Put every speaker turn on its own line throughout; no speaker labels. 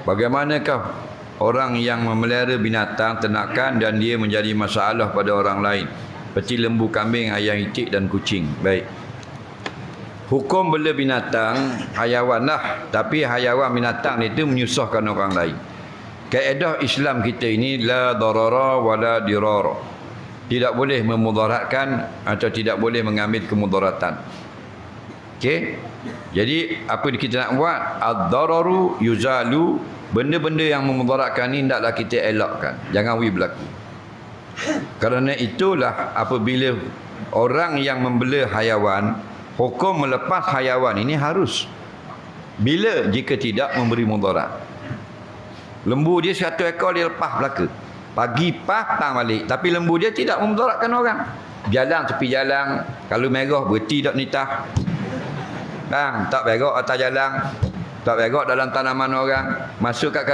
bagaimanakah orang yang memelihara binatang ternakan dan dia menjadi masalah pada orang lain, seperti lembu, kambing, ayam itik dan kucing? Baik. Hukum bela binatang hayawan lah, tapi hayawan binatang itu menyusahkan orang lain. Kaedah Islam kita ini la darara wala dirara. Tidak boleh memudaratkan atau tidak boleh mengambil kemudaratan. Okey. Jadi apa kita nak buat? Ad-dararu yuzalu, benda-benda yang memudaratkan ni hendaklah kita elakkan. Jangan berlaku. Kerana itulah apabila orang yang membela hayawan, hukum melepas hayawan ini harus. Bila jika tidak memberi mudarat. Lembu dia 100 ekor dia lepas belaka. Pagi petang balik, tapi lembu dia tidak memudaratkan orang. Jalan tepi jalan, kalau merah berhenti tak nitah. Bang, tak berok atas jalan, tak berok dalam tanaman orang, masuk kat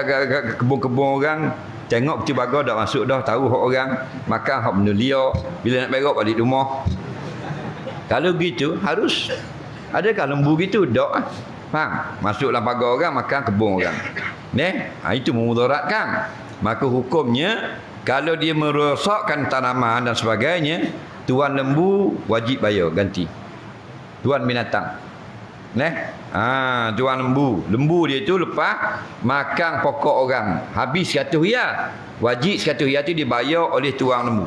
kebun-kebun orang, tengok peti bagar dah masuk dah, tahu hak orang, makan hak benda liar, bila nak berok balik rumah. Kalau gitu harus. Adakah lembu gitu? Tak. Faham? Masuk dalam pagar orang, makan kebun orang. Itu memudaratkan. Maka hukumnya kalau dia merosakkan tanaman dan sebagainya, tuan lembu wajib bayar ganti. Tuan binatang. Tuan lembu dia tu lepas makan pokok orang, habis 100 riyal. Wajib 100 riyal tu dibayar oleh tuan lembu.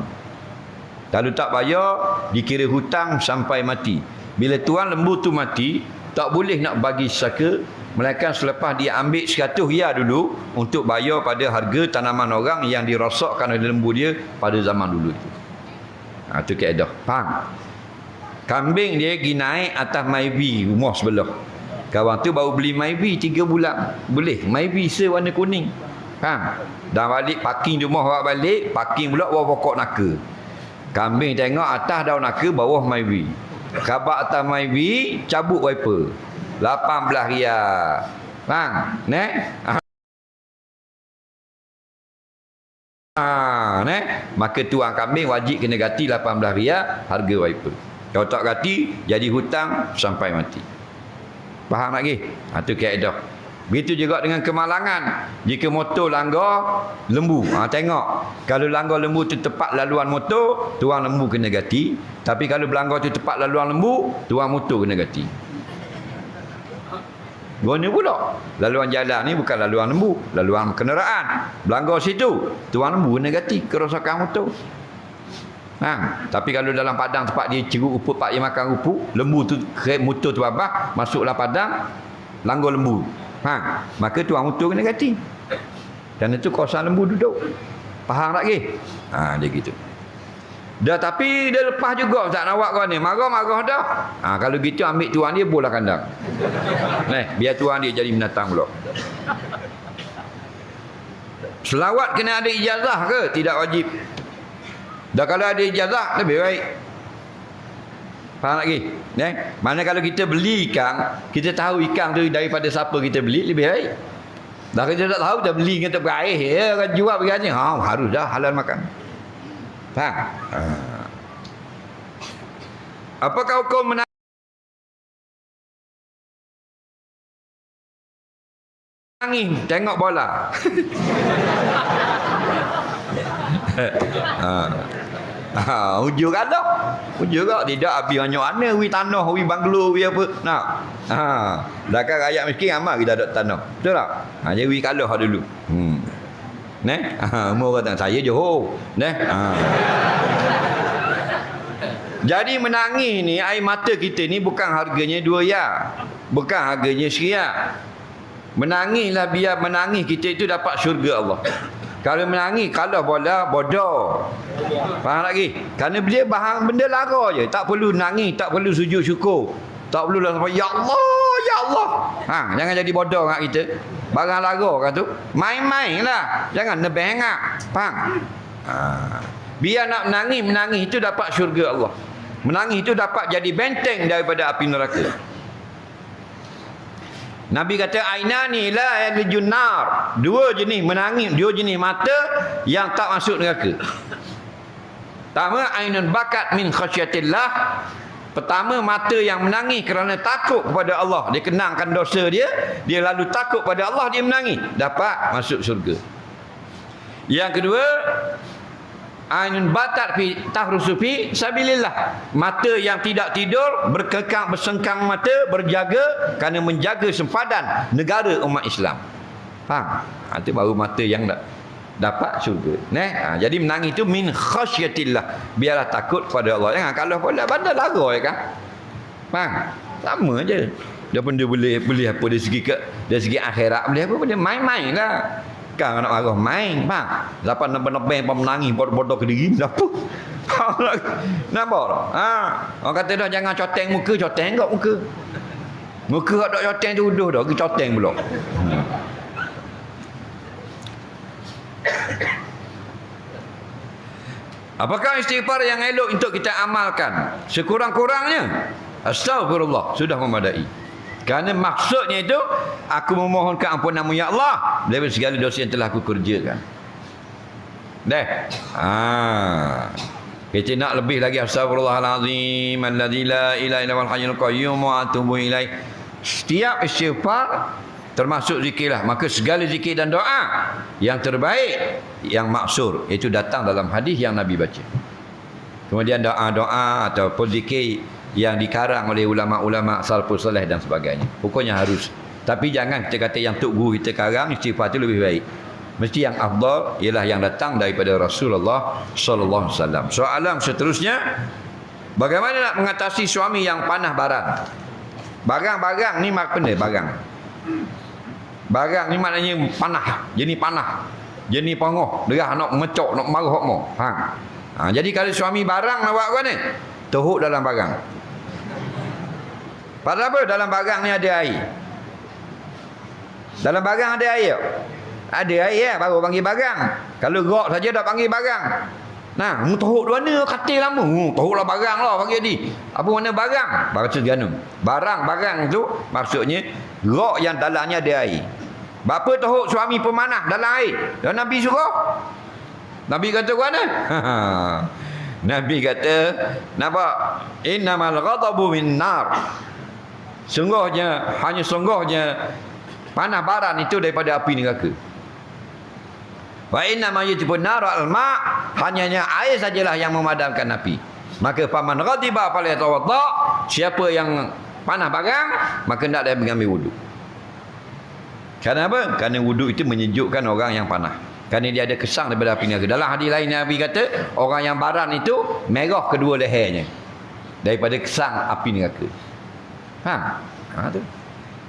Kalau tak bayar, dikira hutang sampai mati. Bila tuan lembu tu mati, tak boleh nak bagi saka, melainkan selepas dia ambil 100 riyal dulu untuk bayar pada harga tanaman orang yang dirosakkan oleh lembu dia pada zaman dulu itu. Itu kaedah. Faham? Kambing dia pergi naik atas Myvi rumah sebelah. Kawan tu baru beli Myvi 3 bulan. Boleh. Myvi warna kuning. Faham? Dan balik parking rumah awak balik, parking pula bawah pokok naka. Kambing tengok atas daun naka, bawah Myvi. Khabar atas Myvi, cabut wiper. 18 riyal. Faham? Maka tuan kambing wajib kena ganti 18 riyal harga wiper. Kalau tak ganti, jadi hutang sampai mati. Faham lagi? Itu kaedah. Begitu juga dengan kemalangan. Jika motor langgar lembu, tengok. Kalau langgar lembu tu tepat laluan motor, tuan lembu kena ganti. Tapi kalau langgar tu tepat laluan lembu, tuan motor kena ganti. Guna pula. Laluan jalan ni bukan laluan lembu, laluan kenderaan. Belanggar situ, tuan lembu kena ganti kerosakan motor. Tapi kalau dalam padang tempat dia ceruk rumput, pak dia makan rumput, lembu tu motor tu abah, masuklah padang, langgar lembu. Maka tuan motor kena ganti. Dan itu kawasan lembu duduk. Faham lagi? Dia gitu. Dah, tapi dia lepas juga tak nak buat kau ni. Marah-marah dah. Kalau gitu ambil tuan dia bola kandang. Biar tuan dia jadi binatang pula. Selawat kena ada ijazah ke? Tidak wajib. Dah, kalau ada ijazah lebih baik. Faham lagi? Mana kalau kita beli ikan, kita tahu ikan tu daripada siapa kita beli, lebih baik. Dah, kita tak tahu, dah beli dengan terakhir, kan jual begini, harus dah halal makan. Faham? Apakah hukum menangis tengok bola? Hujur kan dah. Hujur tak? Tidak, habis banyak mana, wi tanah, wi banglo, wi apa. Dah kan rakyat miskin amat kita ada tanah. Betul tak? Jadi wi kalah dulu. Umur kata saya Johor. Jadi menangis ni, air mata kita ni bukan harganya 2 riyal. Bukan harganya RM1. Menangislah, biar menangis kita itu dapat syurga Allah. Kalau menangis, kalau bola, bodoh. Faham lagi? Kerana dia bahan benda lara je. Tak perlu nangis, tak perlu sujud syukur. Tak perlu lah sampai, Ya Allah, Ya Allah. Jangan jadi bodoh kat kita. Barang lara kan tu. Main-main lah. Jangan nebeng kat. Faham? Biar nak menangis itu dapat syurga Allah. Menangis itu dapat jadi benteng daripada api neraka. Nabi kata ainani la yalijun nar. 2 jenis menangis, 2 jenis mata yang tak masuk neraka. Pertama, ainun bakat min khasyatillah. Pertama, mata yang menangis kerana takut kepada Allah. Dia kenangkan dosa dia, dia lalu takut pada Allah, dia menangis. Dapat masuk syurga. Yang kedua, ainun batat fi tahrusu fi sabilillah. Mata yang tidak tidur, berkekang bersengkang mata, berjaga kerana menjaga sempadan negara umat Islam. Faham? Itu baru mata yang dapat syurga. Jadi menangis itu min khasyatillah. Biarlah takut pada Allah. Jangan kalau pula bandar lara kan. Faham? Sama je. Dia pun dia boleh apa dari segi akhirat, boleh apa dia main-main lah. Kan nak marah main, faham? Lepas nebeng pun menangis bodoh ke diri, apa? Nampak tak? Orang kata dah jangan coteng muka, coteng kat muka. Muka tak coteng tu uduh dah, ke coteng pula. Apakah istighfar yang elok untuk kita amalkan? Sekurang-kurangnya astagfirullah sudah memadai. Kerana maksudnya itu aku memohonkan ampunan-Mu ya Allah dari segala dosa yang telah aku kerjakan. Kita nak lebih lagi astagfirullahalazim alladzi la ilaha illa huwal hayyul qayyum wa atubu ilaih. Setiap istighfar termasuk zikirlah. Maka segala zikir dan doa yang terbaik, yang maksur, itu datang dalam hadis yang Nabi baca. Kemudian doa-doa ataupun zikir yang dikarang oleh ulama-ulama salafus saleh dan sebagainya. Pokoknya harus. Tapi jangan kita kata yang tok guru kita karang istighfar itu lebih baik. Mesti yang afdal ialah yang datang daripada Rasulullah sallallahu alaihi wasallam. Soalan seterusnya, bagaimana nak mengatasi suami yang panah barang? Barang ni makna barang. Barang ni maknanya panah, jenis panah. Jenis pangoh, derah nak mecok, nak marah mo. Jadi kalau suami barang nak buat apa ni? Tuhuk dalam barang. Pasal apa? Dalam barang ni ada air. Dalam barang ada air. Ada air baru panggil barang. Kalau gerak saja dah panggil barang. Nah, tuhuk mana katil lama. Tuhuklah barang lah panggil ni. Apa mana barang? Bahasa Terengganu. Barang tu maksudnya gerak yang dalamnya ada air. Bapa tuhuk suami pemanah dalam air. Dan Nabi suruh. Nabi kata mana? Nabi kata, nampak? Innamal ghadabu min nar. Sungguhnya panah baran itu daripada api neraka. Wa innama yujibun nar al-ma, hanya air sajalah yang memadamkan api. Maka faman ghadiba falyatawadda, siapa yang panah barang maka hendaklah dia mengambil wuduk. Kerana apa? Kerana wuduk itu menyejukkan orang yang panah. Kerana dia ada kesang daripada api neraka. Dalam hadis lain Nabi kata, orang yang baran itu merah kedua lehernya daripada kesang api neraka. Tu.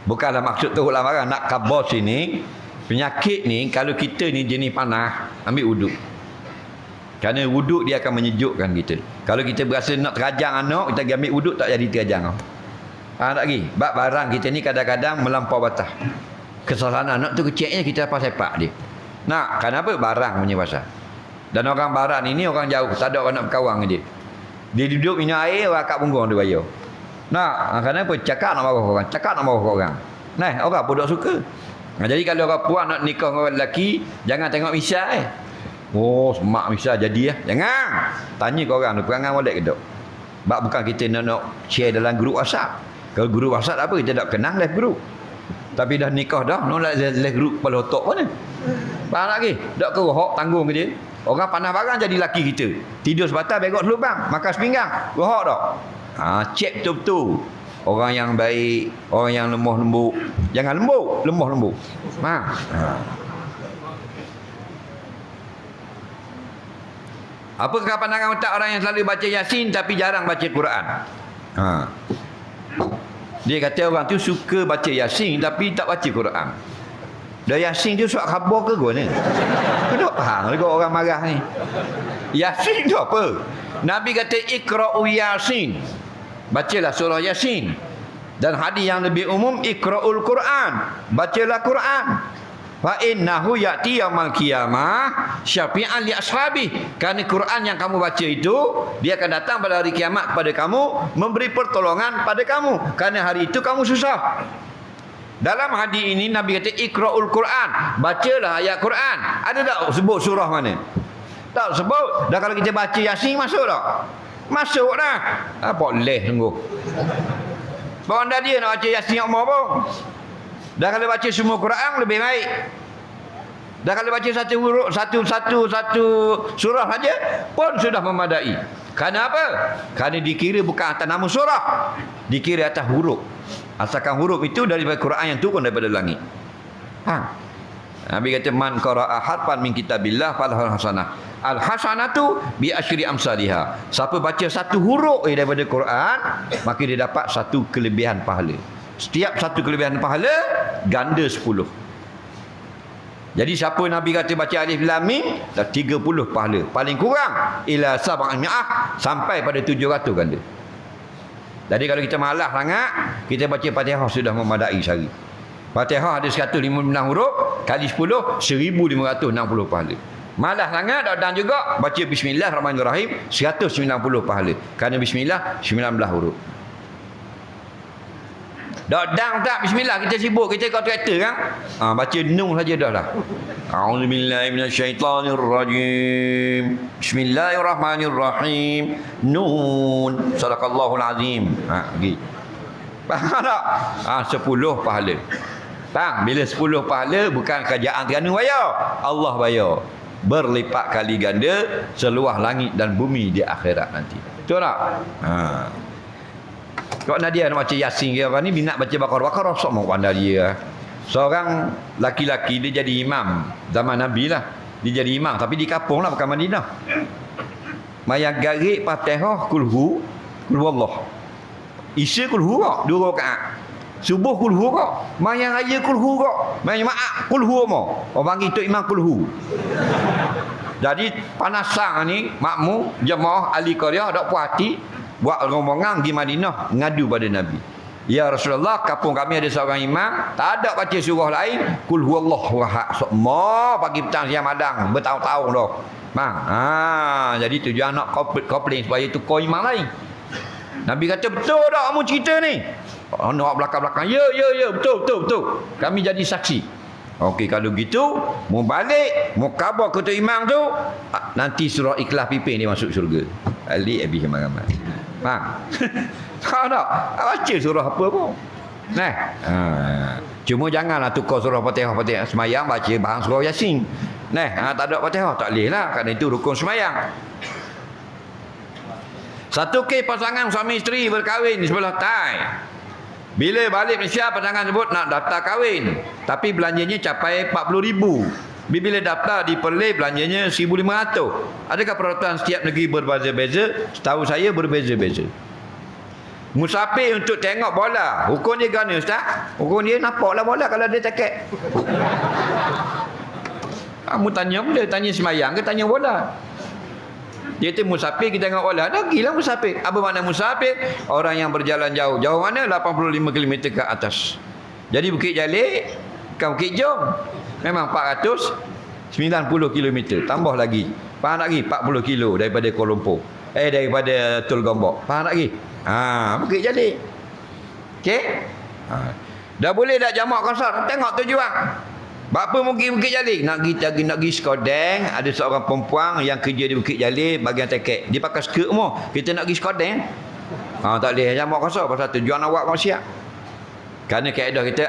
Bukanlah maksud tu lah barang nak khabar sini. Penyakit ni kalau kita ni jenis panah, ambil wuduk. Kerana wuduk dia akan menyejukkan kita. Kalau kita berasa nak terajang anak, kita ambil wuduk tak jadi terajang. Tak lagi. Bab barang kita ni kadang-kadang melampau batas. Kesalahan anak tu kecilnya kita sepak dia. Nak, kenapa? Barang punya pasal. Dan orang barat ini orang jauh, tak ada orang nak berkawang dia. Dia duduk minum air, orang kat punggung dia bayar. Nak, kenapa? Cakap nak marah orang. Cakap nak marah orang. Nah, orang pun tak suka. Jadi kalau orang puan nak nikah dengan orang lelaki, jangan tengok misal Oh, semak misal jadi ya. Jangan. Tanya ke orang tu, perangai molek ke tak? Sebab bukan kita nak share dalam grup WhatsApp. Kalau grup WhatsApp apa, kita tak kenal live grup. Tapi dah nikah dah, nolak live grup kepala otak mana? Faham lagi? Tak ke rohok tanggung ke dia? Orang panah barang jadi laki kita. Tidur sebatas begok selubang, makan sepinggang. Rohok tak? Cek betul-betul. Orang yang baik, orang yang lemah lembut. Jangan lembut, lemah lembut. Apakah pandangan otak orang yang selalu baca Yasin tapi jarang baca Quran? Dia kata orang tu suka baca Yasin tapi tak baca Quran. Dah Yasin tu surat khabar ke guna? Kau tak faham juga orang marah ni. Yasin tu apa? Nabi kata ikra'u Yasin. Bacalah surah Yasin. Dan hadis yang lebih umum ikra'ul Quran. Bacalah Quran. Fa innahu ya'ti yaumal qiyamah syafi'an li ashabi. Kerana Quran yang kamu baca itu dia akan datang pada hari kiamat kepada kamu, memberi pertolongan pada kamu. Kerana hari itu kamu susah. Dalam hadis ini Nabi kata ikra'ul Quran. Bacalah ayat Quran. Ada tak sebut surah mana? Tak sebut. Dan kalau kita baca Yasin masuk tak? Masuk dah. Boleh sungguh. Bawa anda dia nak baca Yasin Umar pun. Dah kalau baca semua Quran lebih baik. Dah kalau baca satu huruf, satu surah saja pun sudah memadai. Kerana apa? Kerana dikira bukan atas nama surah, dikira atas huruf. Asalkan huruf itu daripada Quran yang turun daripada langit. Nabi kata man qara'a harfan min kitabillah falahu hasanah. Al hasanatu bi asyri amsalihha. Siapa baca satu huruf daripada Quran, maka dia dapat satu kelebihan pahala. Setiap satu kelebihan pahala ganda 10. Jadi siapa Nabi kata baca alif lam mim dah 30 pahala. Paling kurang ila sab'ami'ah sampai pada 700 ganda. Jadi kalau kita malas sangat, kita baca Fatihah sudah memadai sehari. Fatihah ada 156 huruf kali 10 1560 pahala. Malas sangat dan juga baca bismillahirrahmanirrahim 190 pahala. Kerana bismillah 19 huruf. Dang tak bismillah kita sibuk kita kontraktor kan. Baca nun saja dah lah. A'udzubillahi minasyaitonirrajim. Bismillahirrahmanirrahim. Nun. Sadaqallahul azim. Pergi. Faham tak? 10 pahala. Faham? Bila 10 pahala bukan kerajaan Terengganu bayar. Allah bayar. Berlipat kali ganda seluas langit dan bumi di akhirat nanti. Betul tak? Kalau Nadia nak baca Yasin ke apa ni, minat baca Baqarah sok mau pandai dia. Seorang laki-laki dia jadi imam zaman Nabi lah. Dia jadi imam tapi di kampung lah bukan Madinah. Mayang garik Fatihah kulhu Allah. Isya kulhu kok 2 rakaat. Subuh kulhu kok. Mayang raya kulhu kok. Mayang maaf kulhu mo. Orang panggil tu imam kulhu. Jadi panasang ni makmum jemaah ahli qaryah dak puas hati buat rombongan pergi Madinah ngadu pada Nabi. Ya Rasulullah, kampung kami ada seorang imam tak ada baca surah lain kul huwallahu ahad. Semua pagi petang siang madang bertahun-tahun dah. Bang. Jadi tujuan nak komplain supaya tu kau imam lain. Nabi kata betul tak kamu cerita ni? Nak belakang-belakang. Ya betul. Kami jadi saksi. Okey kalau gitu mau balik mau khabar ke tu imam tu nanti surah Ikhlas pipin dia masuk syurga. Ali habis ramai-ramai. Faham? Tahu tak? Baca surah apa pun. Cuma janganlah tukar surah Fatihah semayang baca bahang surah Yasin. Tak ada Fatihah tak boleh lah kerana itu rukun semayang. Satu kes pasangan suami isteri berkahwin di sebelah Thai. Bila balik Malaysia pasangan sebut nak daftar kahwin tapi belanjanya capai 40,000. Bila daftar di Perlis belanjanya 1,500. Adakah peraturan setiap negeri berbeza-beza? Setahu saya berbeza-beza. Musafir untuk tengok bola, hukum dia gana ustaz? Hukum dia nampaklah bola kalau dia cakap. Kamu tanya boleh tanya semayang ke tanya bola? Dia tu musafir kita tengok bola. Dah gila musafir. Apa makna musafir? Orang yang berjalan jauh. Jauh mana? 85 km ke atas. Jadi Bukit Jalil bukan Bukit Jom. Memang 490 km. Tambah lagi. Faham tak lagi? 40 kilo daripada Kuala Lumpur. Daripada Tul Gombok. Faham tak lagi? Bukit Jalil. Okey? Dah boleh dah jamak konsert. Tengok tujuan. Bapa mungkin Bukit Jalil nak pergi Skodeng. Ada seorang perempuan yang kerja di Bukit Jalil bahagian tekek. Dia pakai skirt semua. Kita nak pergi Skodeng. Tak boleh jamak kosong pasal tujuan awak kau siap. Kerana kaedah kita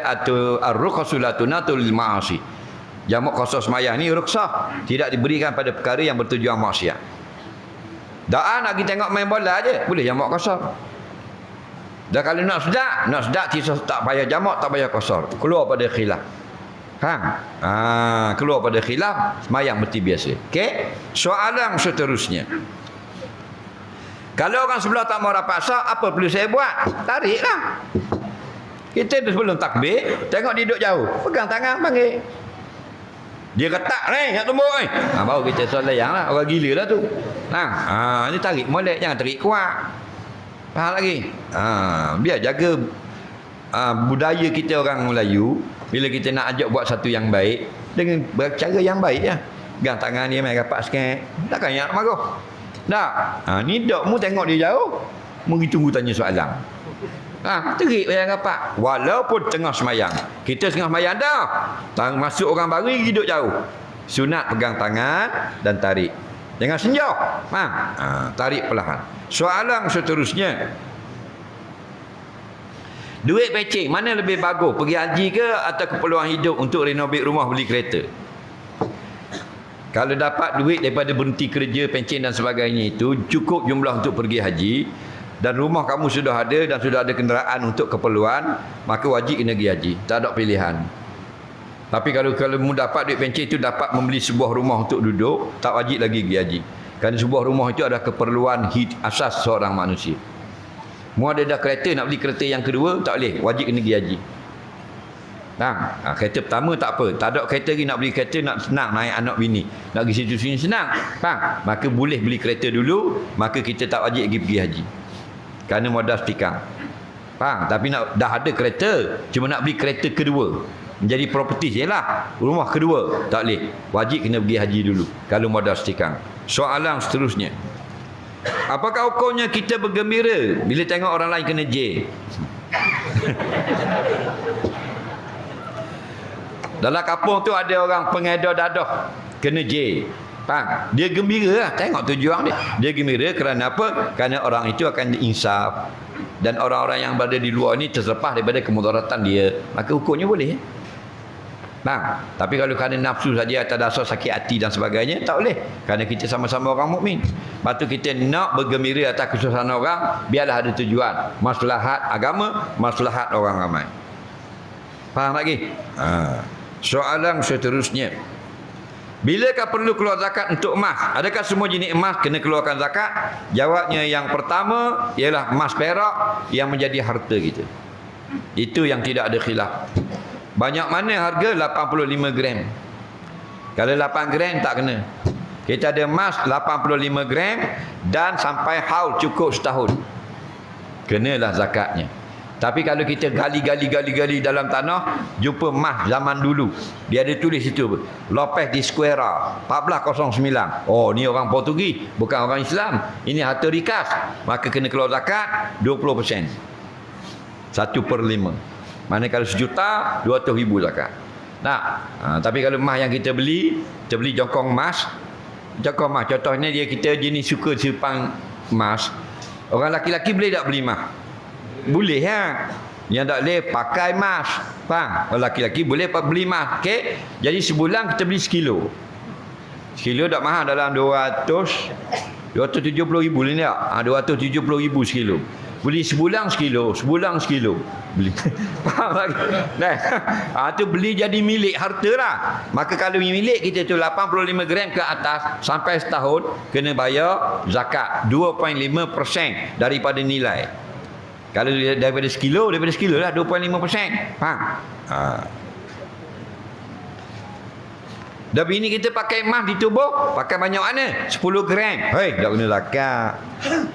ar-rukhsatunatul ma'asi. Jamak kosong semayang ni rukhsah, tidak diberikan pada perkara yang bertujuan maksiat. Dah nak pergi tengok main bola aje, boleh jamak kosong. Dah kalau nak sedap tak payah jamak, tak payah kosong. Keluar pada khilaf. Keluar pada khilaf, semayang mesti biasa. Okey? Soalan seterusnya. Kalau orang sebelah tak mau rapat sah, apa perlu saya buat? Tariklah. Kita sebelum takbir, tengok dia duduk jauh, pegang tangan panggil. Dia ketak ni, nak tumbuk ni. Baru kita solayang lah, orang gila lah tu. Ni tarik molek, jangan tarik kuat. Faham lagi? Biar jaga budaya kita orang Melayu. Bila kita nak ajak buat satu yang baik, dengan cara yang baik ya. Pegang tangan dia, main rapat sikit. Takkan yang nak marah. Tak. Ni dokmu tengok dia jauh, mungkin tunggu tanya soalan. Terik yang rapat. Walaupun tengah semayang. Kita tengah semayang dah. Masuk orang baru duduk jauh. Sunat pegang tangan dan tarik. Jangan senjauh. Faham? Tarik perlahan. Soalan seterusnya. Duit pecing mana lebih bagus? Pergi haji ke atau keperluan hidup untuk renovate rumah, beli kereta? Kalau dapat duit daripada berhenti kerja, pencen dan sebagainya itu, cukup jumlah untuk pergi haji, dan rumah kamu sudah ada dan sudah ada kenderaan untuk keperluan, maka wajib kena pergi haji. Tak ada pilihan. Tapi kalau kamu dapat duit pencen itu dapat membeli sebuah rumah untuk duduk, tak wajib lagi pergi haji. Kerana sebuah rumah itu adalah keperluan asas seorang manusia. Mu ada dah kereta, nak beli kereta yang kedua, tak boleh. Wajib kena pergi haji. Kereta pertama tak apa. Tak ada kereta lagi, nak beli kereta, nak senang naik anak bini. Nak pergi situ sini senang. Faham? Maka boleh beli kereta dulu, maka kita tak wajib pergi haji. Kerana modal setikang. Faham? Tapi dah ada kereta, cuma nak beli kereta kedua. Menjadi properti je lah. Rumah kedua, tak boleh. Wajib kena pergi haji dulu. Kalau modal setikang. Soalan seterusnya. Apakah hukumnya kita bergembira bila tengok orang lain kena jail? Dalam kampung tu ada orang pengedar dadah kena jail. Faham? Dia gembira lah. Tengok tujuan dia. Dia gembira kerana apa? Kerana orang itu akan diinsaf. Dan orang-orang yang berada di luar ni terlepas daripada kemudaratan dia. Maka hukumnya boleh. Faham? Tapi kalau kerana nafsu saja atas dasar sakit hati dan sebagainya, tak boleh. Kerana kita sama-sama orang mukmin. Lepas tu kita nak bergembira atas kesusahan orang, biarlah ada tujuan. Maslahat agama, maslahat orang ramai. Faham lagi? Soalan seterusnya. Bilakah perlu keluar zakat untuk emas? Adakah semua jenis emas kena keluarkan zakat? Jawabnya yang pertama ialah emas perak yang menjadi harta kita. Itu yang tidak ada khilaf. Banyak mana harga? 85 gram. Kalau 8 gram tak kena. Kita ada emas 85 gram dan sampai haul cukup setahun. Kenalah zakatnya. Tapi kalau kita gali dalam tanah, jumpa emas zaman dulu. Dia ada tulis situ, Lopez de Square 1409. Oh, ni orang Portugis, bukan orang Islam. Ini harta rikas. Maka kena keluar zakat 20%. 1/5. Mana kalau 1.200.000 zakat. Tapi kalau emas yang kita beli jongkong emas. Jongkong emas, contohnya kita jenis suka simpan emas. Orang laki-laki boleh tak beli emas? Boleh ya. Yang tak boleh pakai emas. Faham? Orang laki-laki boleh beli emas. Okey. Jadi sebulan kita beli sekilo. Sekilo tak mahal, dalam 270.000 ni tak? 270.000 sekilo. Beli sebulan sekilo. Beli. Faham lagi? Tu beli jadi milik harta lah. Maka kalau milik kita tu 85 gram ke atas sampai setahun, kena bayar zakat 2.5% daripada nilai. Kalau daripada sekilo lah 2.5%. Faham? Tapi ini kita pakai emas di tubuh, pakai banyak mana? 10 gram. Hei, tak kena zakat.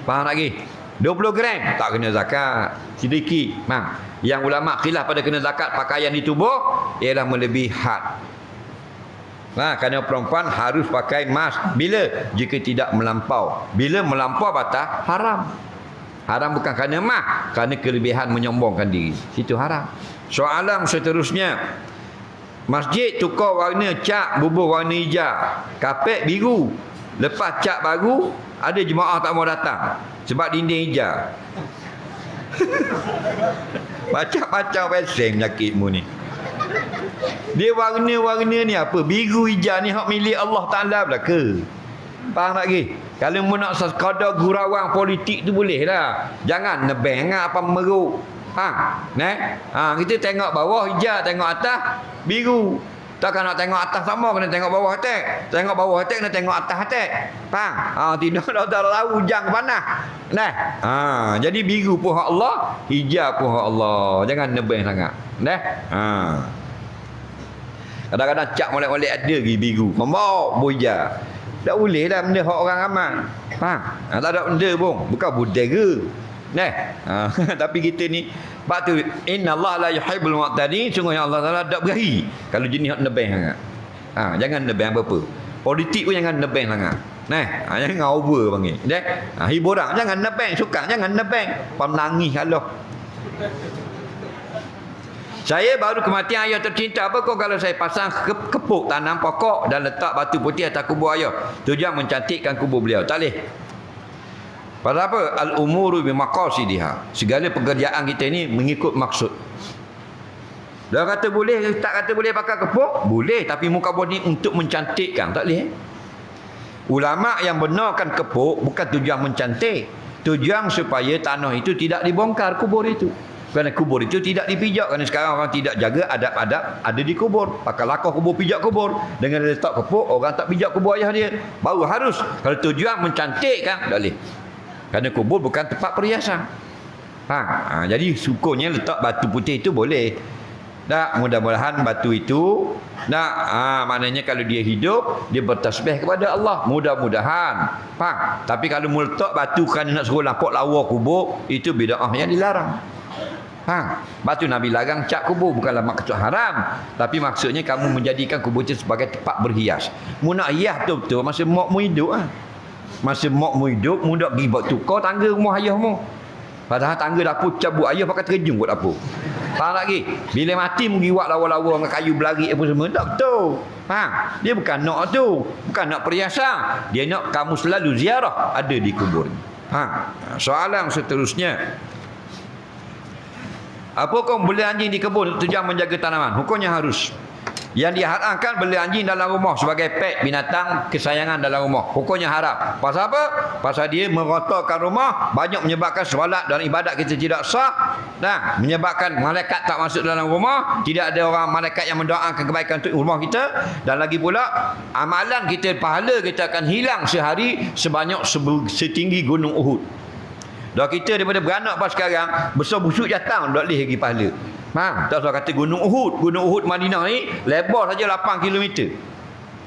Faham lagi? 20 gram tak kena zakat. Sedikit. Yang ulama khilaf pada kena zakat pakaian di tubuh ialah melebihi had. Kerana perempuan harus pakai emas bila? Jika tidak melampau. Bila melampau batas, haram. Haram bukan kerana emas, kerana kelebihan menyombongkan diri. Situ haram. Soalan seterusnya. Masjid tukar warna cat bubuh warna hijau, kapet biru. Lepas cat baru, ada jemaah tak mau datang sebab dinding hijau. Macam-macam pesem penyakitmu ni. Dia warna-warna ni apa? Biru hijau ni hak milik Allah Ta'ala pula ke? Faham tak lagi? Kalau mu nak sekadar gurauan politik tu boleh lah. Jangan nebeng apa meruk. Kita tengok bawah hijau, tengok atas biru. Takkan nak tengok atas sama, kena tengok bawah atas. Tengok bawah atas, kena tengok atas atas. Faham? Tidak dah tahu hujang panas. Jadi biru pun hak Allah, hijau pun hak Allah. Jangan nebeng sangat. Kadang-kadang cap molek-molek ada lagi biru. Membawa hijau. Tak boleh lah benda hak orang ramai. Faham? Tak ada benda pun. Bukan budaya. Tapi kita ni, sebab tu innallaha la yuhibbul mu'tadin. Sungguhnya Allah Taala tak berahi kalau jenis hak nebeng sangat. Jangan nebeng apa-apa. Politik pun jangan nebeng sangat. Jangan over panggil. Hiburan jangan nebeng, sukan jangan nebeng. Menangis Allah. Saya baru kematian ayah tercinta. Apa kau kalau saya pasang kepuk tanam pokok dan letak batu putih atas kubur ayah? Tujuan mencantikkan kubur beliau. Tak boleh. Pasal apa? Al-umuru bimaqasidiha. Segala pekerjaan kita ni mengikut maksud. Dah kata boleh, tak kata boleh pakai kepuk? Boleh, tapi muka ni untuk mencantikkan. Tak boleh. Ulama yang benarkan kepuk bukan tujuan mencantik. Tujuan supaya tanah itu tidak dibongkar kubur itu. Kerana kubur itu tidak dipijak. Kerana sekarang orang tidak jaga adab-adab ada di kubur. Pakai lakah kubur, pijak kubur. Dengan letak kepuk, orang tak pijak kubur ayah dia. Baru harus. Kalau tujuan mencantikkan, tak boleh. Kerana kubur bukan tempat perhiasan. Jadi syukurnya letak batu putih itu boleh. Tak, mudah-mudahan batu itu maknanya kalau dia hidup, dia bertasbih kepada Allah. Mudah-mudahan. Faham? Tapi kalau meletak batu kerana nak suruh nampak lawa kubur, itu bid'ah yang dilarang. Batu Nabi larang cat kubur, bukanlah maksud haram, tapi maksudnya kamu menjadikan kubur itu sebagai tempat berhias. Mu nak hias betul-betul masa mak mu hidup Masa mak mu hidup, mu nak pergi buat tukar tangga rumah ayah mu. Padahal tangga dapur cabut ayah pakai terjun buat dapur. Faham lagi? Bila mati mu pergi buat lawa-lawa dengan kayu belari apa semua, tak betul. Dia bukan nak tu, bukan nak perhiasan. Dia nak kamu selalu ziarah ada di kubur. Soalan seterusnya, apa kau beli anjing di kebun tujuan menjaga tanaman? Hukumnya harus. Yang diharamkan beli anjing dalam rumah sebagai pet binatang kesayangan dalam rumah. Hukumnya haram. Pasal apa? Pasal dia merontokkan rumah, banyak menyebabkan solat dan ibadat kita tidak sah, dan menyebabkan malaikat tak masuk dalam rumah, tidak ada orang malaikat yang mendoakan kebaikan untuk rumah kita, dan lagi pula amalan kita, pahala kita akan hilang sehari sebanyak setinggi gunung Uhud. Dah kita daripada beranak pas sekarang, besar busuk jatang tak boleh lagi pahala. Tak usah kata gunung Uhud. Gunung Uhud Madinah ni lebar saja 8 km.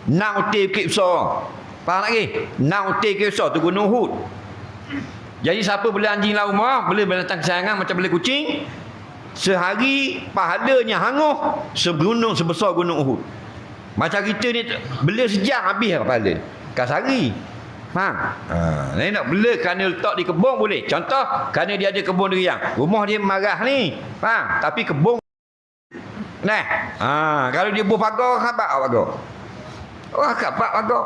6 hotel bukit besar. Faham lagi? 6 hotel bukit besar tu gunung Uhud. Jadi siapa beli anjing dalam rumah, beli binatang kesayangan macam beli kucing, sehari pahalanya hangus sebesar gunung Uhud. Macam kita ni beli sejam habis pahala. Kan sehari. Ni nak bela kerana letak di kebun boleh. Contoh, kerana dia ada kebun durian. Rumah dia marah ni. Tapi kebun kalau dia buah pagar, khabar pagar. Khabar pagar.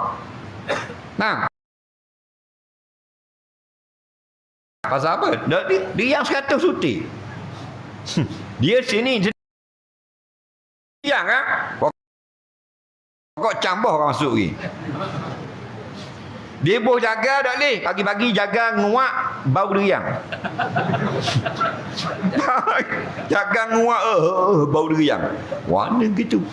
Pasal apa? Dia yang 100 suti. Dia sini yang pokok cambah orang masuk ni. Dia boleh jaga tak boleh. Pagi-pagi jaga nguak bau durian. Jaga nguak bau durian. Mana gitu.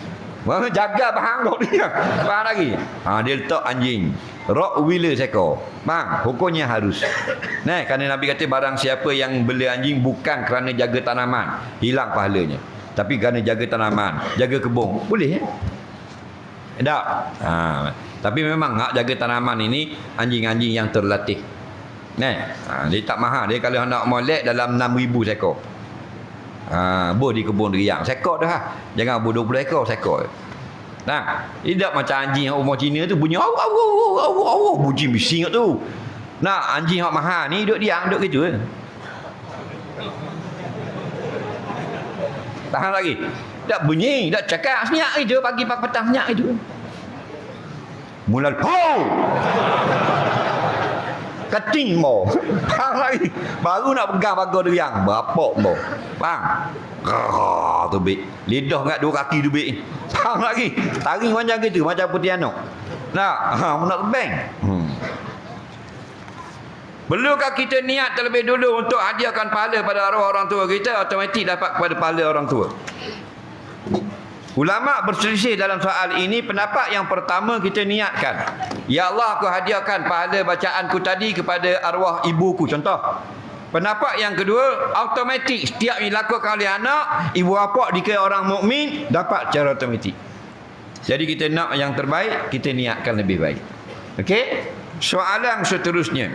Jaga bahang bau durian. Faham lagi? Dia letak anjing Rottweiler seekor. Hukumnya harus. Kerana Nabi kata barang siapa yang beli anjing bukan kerana jaga tanaman, hilang pahalanya. Tapi kerana jaga tanaman, jaga kebun, boleh tak? Tapi memang hak jaga tanaman ini anjing-anjing yang terlatih. Dia tak mahal. Dia kalau nak molek dalam 6,000 seekor. Buh di kebun durian. Seekor dah. Jangan buh 20 ekor seekor. Tidak macam anjing yang umur Cina tu bunyi awu bunyi bising tu. Anjing hak mahal ni duduk diam duduk gitu. Tahan lagi. Tak bunyi, tak cakap senyap je pagi petang senyap je. Mula keting mo. Lagi baru nak pegang pagar durian berapa mo. Tu bik. Lidah ngat dua kaki tu bik. Lagi taring macam gitu macam Pontianak. Nak lebeng. Perlukah kita niat terlebih dulu untuk hadiahkan pahala pada arwah orang tua kita, automatik dapat kepada pahala orang tua. Ulama berselisih dalam soal ini. Pendapat yang pertama kita niatkan, ya Allah, aku hadiahkan pahala bacaanku tadi kepada arwah ibuku, contoh. Pendapat yang kedua, automatik setiap dilakukan oleh anak, ibu bapa dikira orang mukmin dapat secara automatik. Jadi kita nak yang terbaik, kita niatkan lebih baik. Okey? Soalan seterusnya,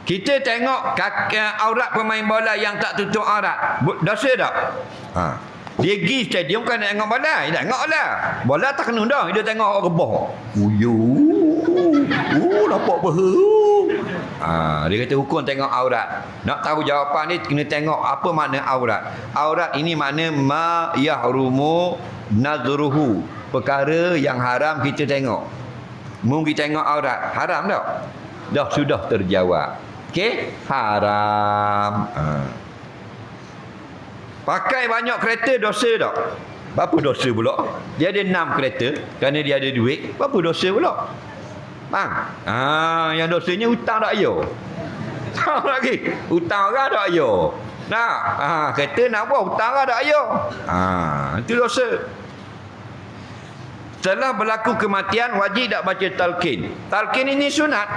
kita tengok aurat pemain bola yang tak tutup aurat, dosa tak? Dia pergi stadium kan nak tengok bola, dia tengok lah. Bola tak kena dah, dia tengok orang rebah. nampak ber. Dia kata hukum tengok aurat. Nak tahu jawapan ni kena tengok apa makna aurat. Aurat ini makna ma yahrumu nazruhu. Perkara yang haram kita tengok. Mungkin kita tengok aurat, haram tak? Dah sudah terjawab. Okey? Haram. Pakai banyak kereta dosa tak? Berapa dosa pula? Dia ada 6 kereta kerana dia ada duit. Berapa dosa pula? Bang. Yang dosanya hutang tak ayo. Tahu lagi. Hutang orang tak ayo. Nah, kereta nak buat hutang orang tak ayo. Itu dosa. Setelah berlaku kematian wajib tak baca talqin. Talqin ini sunat.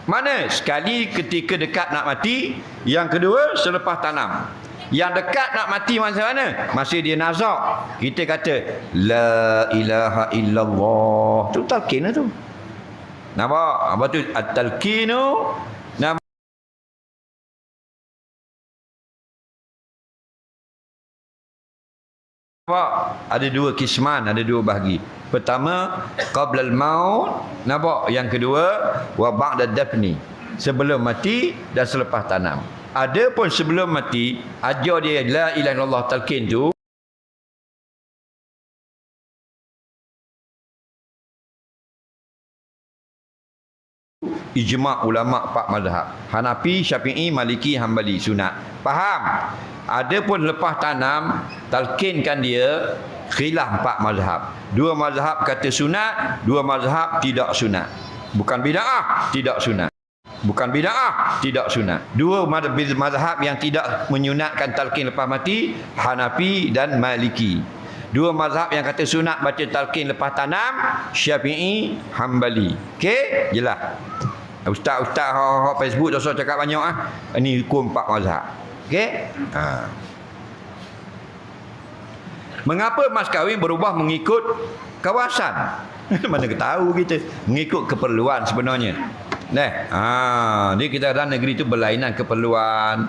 Mana? Sekali ketika dekat nak mati, yang kedua selepas tanam. Yang dekat nak mati masa mana? Masa dia nazak. Kita kata la ilaha illallah. Tu talqin lah tu. Nampak? Apa tu? At-talqinu. Nampak? Ada 2 kisman, ada 2 bahagi. Pertama, qabla al-maut. Nampak? Yang kedua, wa ba'da dafni. Sebelum mati dan selepas tanam. Ada pun sebelum mati, ajar dia la ilaha illallah talqin tu. Ijma' ulama' 4 mazhab. Hanafi, Syafi'i, Maliki, Hambali. Sunat. Faham? Ada pun lepas tanam, talqinkan dia khilaf 4 mazhab. 2 mazhab kata sunat, 2 mazhab tidak sunat. Bukan bid'ah, tidak sunat. Bukan bid'ah, tidak sunat. 2 mazhab yang tidak menyunatkan talqin lepas mati, Hanafi dan Maliki. 2 mazhab yang kata sunat baca talqin lepas tanam, Syafi'i, Hambali. Okey? Jelas. Ustaz-ustaz Facebook dosa cakap banyak Ini hukum 4 mazhab. Okey? Mengapa mas kahwin berubah mengikut kawasan? Mana tahu kita mengikut keperluan sebenarnya. Dia kita dalam negeri itu berlainan keperluan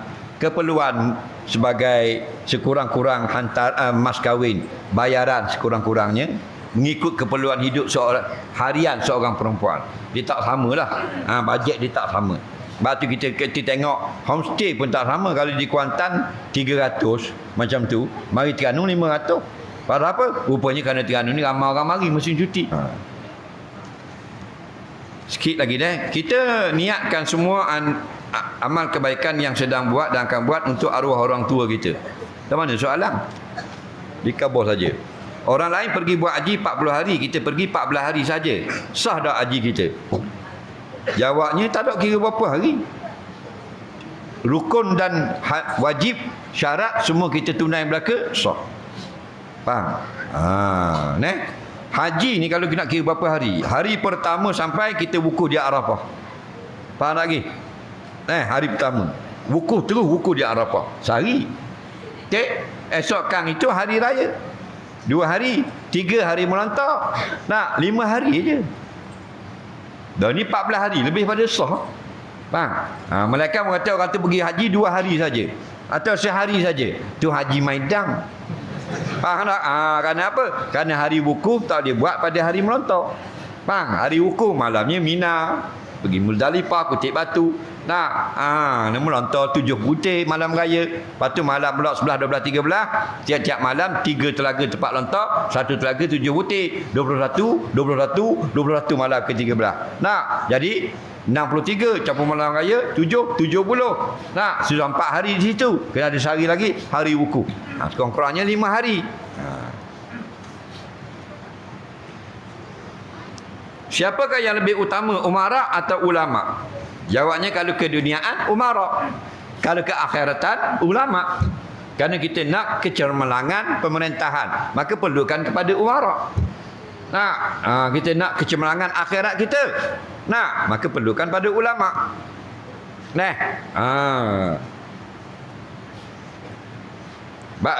sebagai sekurang-kurang hantar mas kahwin, bayaran sekurang-kurangnya mengikut keperluan hidup seorang harian seorang perempuan. Dia tak samalah. Bajet dia tak sama. Sebab tu kita tengok homestay pun tak sama. Kalau di Kuantan 300 macam tu, mari Terengganu 500. Pasal apa? Rupanya kerana Terengganu ni ramai orang mari musim cuti. Sikit lagi kita niatkan semua amal kebaikan yang sedang buat dan akan buat untuk arwah orang tua kita. Di mana soalan? Dikabur saja. Orang lain pergi buat haji 40 hari, kita pergi 14 hari saja. Sah tak haji kita? Jawabnya tak ada kira berapa hari. Rukun dan wajib, syarat semua kita tunai belaka, sah. Faham? Haji ni kalau nak kira berapa hari? Hari pertama sampai kita wukuf di Arafah. Faham lagi? Hari pertama. Wukuf terus wukuf di Arafah. Sehari. Okey? Esok kang itu hari raya. 2 hari, 3 hari melantau. 5 hari je. Dah ni 14 hari, lebih pada sah. Faham? Malaikat mengatakan orang tu pergi haji 2 hari saja atau sehari saja. Tu haji maidang. Faham tak? Kerana apa? Kerana hari wukuf tak dia buat pada hari melantau. Faham? Hari wukuf malamnya Mina, pergi Muzdalifah, kutip batu. Melantau 7 putih malam raya. Lepas tu malam pula 11, 12, 13. Tiap-tiap malam 3 telaga tempat lontok, 1 telaga 7 putih. 21, 21, 21 malam ke-13. Jadi 63 campur malam raya 70. Sudah 4 hari di situ. Kena ada sehari lagi hari wukuf. Sekurang-kurangnya 5 hari. Siapakah yang lebih utama, umara atau ulama? Jawabnya kalau keduniaan, umara. Kalau ke akhiratan, ulama. Kerana kita nak kecemerlangan pemerintahan, maka perlukan kepada umara. Kita nak kecemerlangan akhirat kita, maka perlukan pada ulama.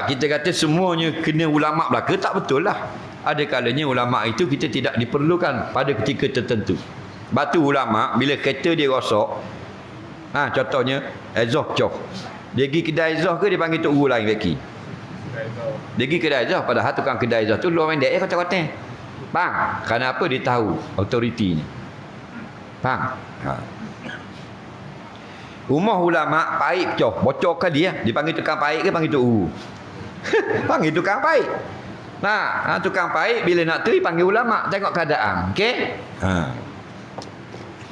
Kita kata semuanya kena ulama belaka, tak betul lah. Ada kalanya ulama itu kita tidak diperlukan pada ketika tertentu. Batu ulama bila kereta dia rosak, contohnya exhaust pecah, dia pergi kedai exhaust ke dia panggil tok guru lain beki? Dia pergi kedai exhaust, padahal tukang kedai exhaust tu luar main dek kata-kata. Bang, kerana apa? Dia tahu autoriti ni. Faham? Ha. Rumah ulama paip bocor ke dia dipanggil tukang paip ke panggil tuk panggil tukang paip. Nah, tukang paip bila nak teri panggil ulama, tengok keadaan. Okey? Ha.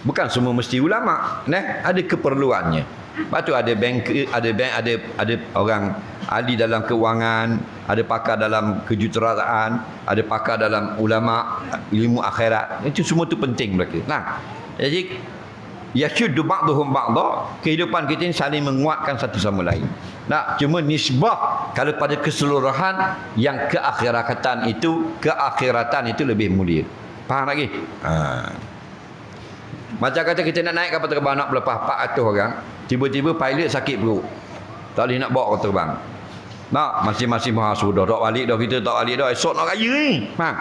Bukan semua mesti ulama, ada keperluannya. Lepas tu ada bank, ada orang ahli dalam keuangan, ada pakar dalam kejuruteraan, ada pakar dalam ulama ilmu akhirat. Itu semua tu penting mereka. Nah, jadi yashuddu ba'dhum ba'dha, kehidupan kita ini saling menguatkan satu sama lain. Nah, cuma nisbah kalau pada keseluruhan yang keakhiratan itu lebih mulia. Faham lagi? Ha. Macam kata kita nak naik kapal terbang nak berlepas 400 orang, tiba-tiba pilot sakit perut. Tak boleh nak bawa kapal terbang. Nak masing-masing sudah tak balik dah, kita tak balik dah, esok nak raya ni. Faham?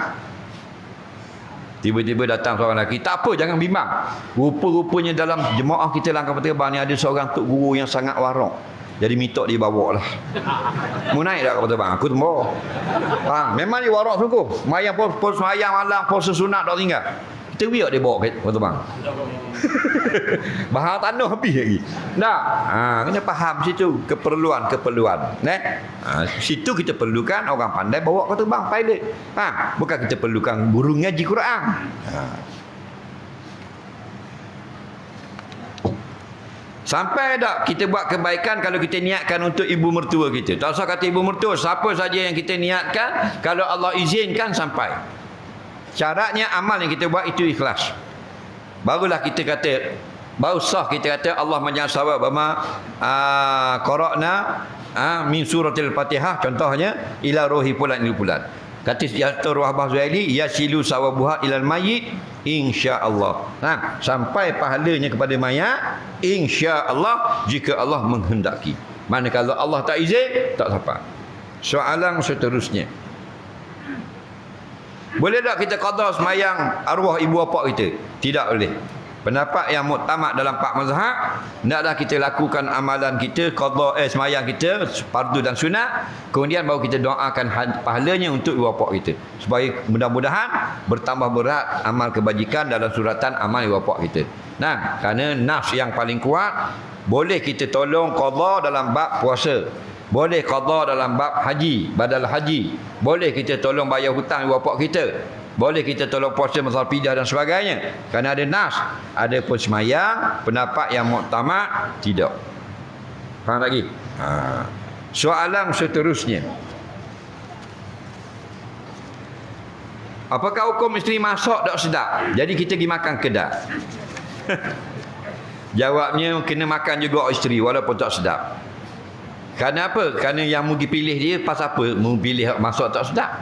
Tiba-tiba datang seorang lelaki, tak apa, jangan bimbang. Rupa-rupanya dalam jemaah kita dalam kapal terbang ni ada seorang tok guru yang sangat warak. Jadi minta dia bawa lah. Mau naik tak kapal terbang? Aku tembak. Memang dia warak sungguh. Semayang pun semayang malam, puasa sunat tak tinggal. Kita biar dia bawa kapal terbang. Bahar tanah habis lagi. Tak? Kena faham situ keperluan. Situ kita perlukan orang pandai bawa kapal terbang, pilot. Bukan kita perlukan guru ngaji Quran. Sampai tak kita buat kebaikan kalau kita niatkan untuk ibu mertua kita. Tak usah kata ibu mertua, siapa saja yang kita niatkan, kalau Allah izinkan sampai. Syaratnya amal yang kita buat itu ikhlas. Barulah kita kata, baru sah kita kata Allah menyasawab bama qara'na min suratil Fatihah, contohnya ila ruhi fulan ila fulan. Kata Yatur Wahbah Zuhaili, yasilu sawabuha ilal mayyit insya-Allah. Sampai pahalanya kepada mayat insya-Allah jika Allah menghendaki. Manakala Allah tak izin, tak sampai. Soalan seterusnya. Boleh tak kita qada semayang arwah ibu bapa kita? Tidak boleh. Pendapat yang muktamad dalam 4 mazhab, hendaklah kita lakukan amalan kita, qada semayang kita fardu dan sunat, kemudian baru kita doakan pahalanya untuk ibu bapa kita, supaya mudah-mudahan bertambah berat amal kebajikan dalam suratan amal ibu bapa kita. Nah, kerana nafs yang paling kuat, boleh kita tolong qada dalam bab puasa, boleh qada dalam bab haji, badal haji, boleh kita tolong bayar hutang ibu bapa kita, boleh kita tolong puasa masal pidah dan sebagainya. Kerana ada nas, ada pun semayang, pendapat yang muktamad tidak. Faham lagi? Soalan seterusnya. Apakah hukum isteri masak tak sedap? Jadi kita pergi makan kedai. Jawabnya kena makan juga isteri walaupun tak sedap. Kerana apa? Kerana yang mu dipilih dia pasal apa? Mu pilih masak tak sedap.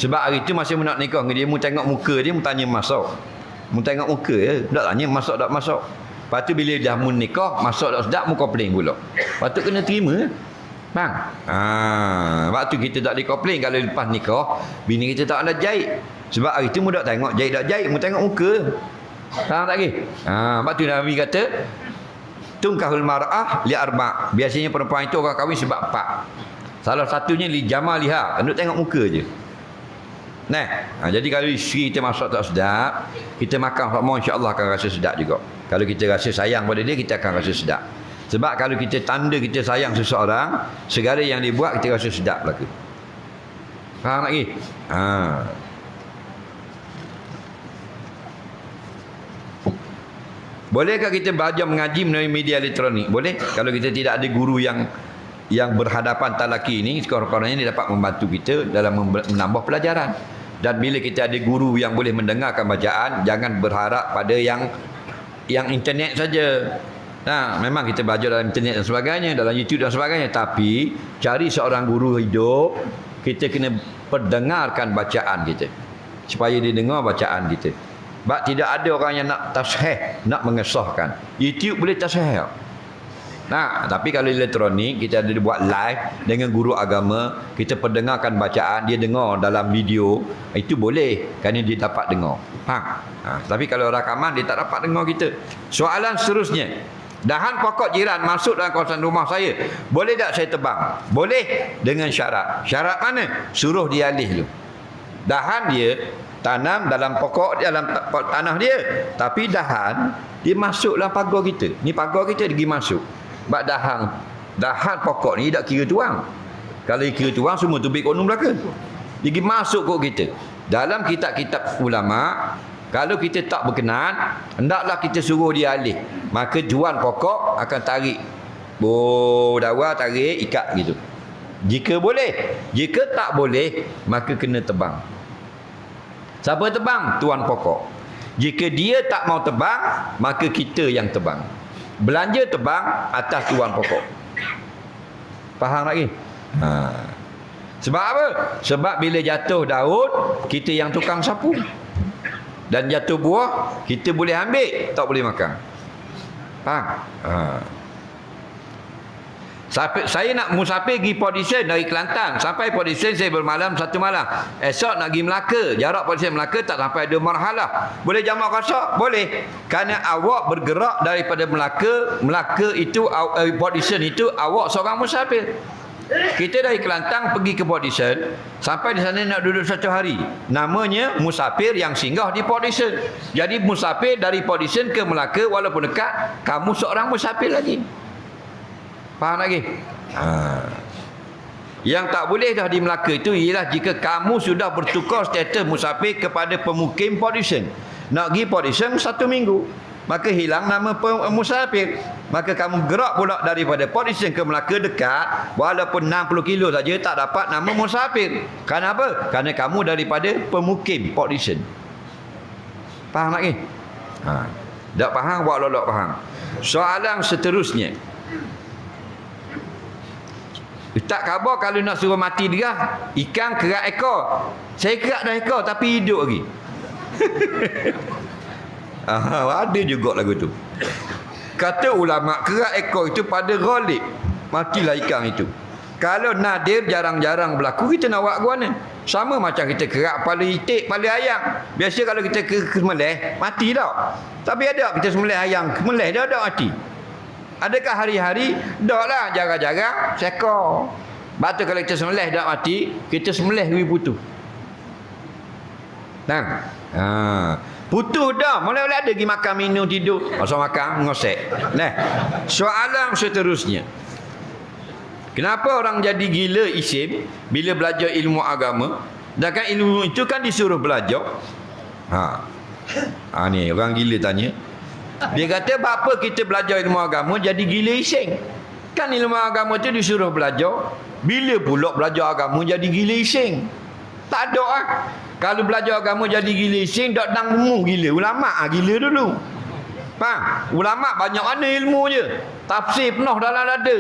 Sebab hari tu masa mu nak nikah dengan dia, mu tengok muka dia, mu tanya masak. Mu tengok muka je, tak tanya masak tak masak. Lepas tu bila dah mu nikah, masak tak sedap, mu komplain pula. Lepas tu kena terima. Bang. Waktu kita tak di-komplain kalau lepas nikah, bini kita tak ada jahit. Sebab hari tu mu tak tengok jahit tak jahit, mu tengok muka. Faham tak lagi? Lepas tu Nabi kata, tungkahul mar'ah li arba'. Biasanya perempuan itu orang kahwin sebab 4. Salah satunya li jamaliha, duk tengok muka je. Jadi kalau isteri kita masak tak sedap, kita makan sama insya-Allah akan rasa sedap juga. Kalau kita rasa sayang pada dia, kita akan rasa sedap. Sebab kalau kita tanda kita sayang seseorang, segala yang dia buat kita rasa sedap belaka. Faham lagi? Bolehkah kita belajar mengaji melalui media elektronik? Boleh. Kalau kita tidak ada guru yang berhadapan talaki ini, sekurang-kurangnya dia dapat membantu kita dalam menambah pelajaran. Dan bila kita ada guru yang boleh mendengarkan bacaan, jangan berharap pada yang internet saja. Memang kita belajar dalam internet dan sebagainya, dalam YouTube dan sebagainya, tapi cari seorang guru hidup, kita kena perdengarkan bacaan kita supaya dia dengar bacaan kita. Sebab tidak ada orang yang nak tasheh, nak mengesahkan. YouTube boleh tasheh. Tapi kalau elektronik, kita ada buat live dengan guru agama, kita perdengarkan bacaan, dia dengar dalam video, itu boleh, kerana dia dapat dengar. Tapi kalau rakaman, dia tak dapat dengar kita. Soalan seterusnya, dahan pokok jiran masuk dalam kawasan rumah saya, boleh tak saya tebang? Boleh, dengan syarat. Syarat mana? Suruh dia alih dulu. Dahan dia tanam dalam pokok, dalam tanah dia. Tapi dahan dia masuk dalam pagar kita. Ni pagar kita dia pergi masuk. Sebab dahan pokok ni tak kira tuang. Kalau kira tuang semua tubik konum belaka. Dia pergi masuk kok kita. Dalam kitab-kitab ulama, kalau kita tak berkenan, hendaklah kita suruh dia alih. Maka jual pokok akan tarik. Dawa tarik, ikat gitu. Jika boleh. Jika tak boleh, maka kena tebang. Siapa tebang? Tuan pokok. Jika dia tak mau tebang, maka kita yang tebang. Belanja tebang atas tuan pokok. Faham lagi? Sebab apa? Sebab bila jatuh daun, kita yang tukang sapu. Dan jatuh buah, kita boleh ambil, tak boleh makan. Faham? Saya nak musafir pergi Port Dickson dari Kelantan. Sampai Port Dickson saya bermalam 1 malam. Esok nak pergi Melaka. Jarak Port Dickson Melaka tak sampai 2 marhalah. Boleh jamak qasar? Boleh. Kerana awak bergerak daripada Melaka itu, Port Dickson itu, awak seorang musafir. Kita dari Kelantan pergi ke Port Dickson. Sampai di sana nak duduk 1 hari. Namanya musafir yang singgah di Port Dickson. Jadi musafir dari Port Dickson ke Melaka, walaupun dekat, kamu seorang musafir lagi. Faham lagi? Yang tak boleh dah di Melaka itu ialah jika kamu sudah bertukar status musafir kepada pemukim Port Dickson. Nak pergi Port Dickson 1 minggu, maka hilang nama musafir. Maka kamu gerak pula daripada Port Dickson ke Melaka dekat, walaupun 60 kilo saja tak dapat nama musafir. Kerana apa? Kerana kamu daripada pemukim Port Dickson. Faham lagi? Tak faham, buat lolok faham. Soalan seterusnya, Ustaz khabar kalau nak suruh mati dia, ikan kerak ekor. Saya kerak dah ekor tapi hidup lagi. Ada juga lagu tu. Kata ulama, kerak ekor itu pada ghalib, matilah ikan itu. Kalau nadir jarang-jarang berlaku, kita nak buat ke mana? Sama macam kita kerak kepala itik, kepala ayam. Biasa kalau kita kemeleh, mati dah. Tapi ada kita semelih ayam, kemeleh dah tak mati. Adakah hari-hari? Tak lah, jarang-jarang sekor. Batu kalau kita semelih tak mati, kita semelih putus. Putus dah, mulai-mulai ada pergi makan, minum, tidur. Masa makan, ngosek. Soalan seterusnya, kenapa orang jadi gila isim bila belajar ilmu agama? Sedangkan ilmu itu kan disuruh belajar. Ni orang gila tanya. Dia kata, apa kita belajar ilmu agama jadi gila ising? Kan ilmu agama tu disuruh belajar. Bila pula belajar agama jadi gila ising? Tak ada lah. Kalau belajar agama jadi gila ising, tak dang ilmu gila. Ulama gila dulu. Faham? Ulama banyak mana ilmu je. Tafsir penuh dalam dada.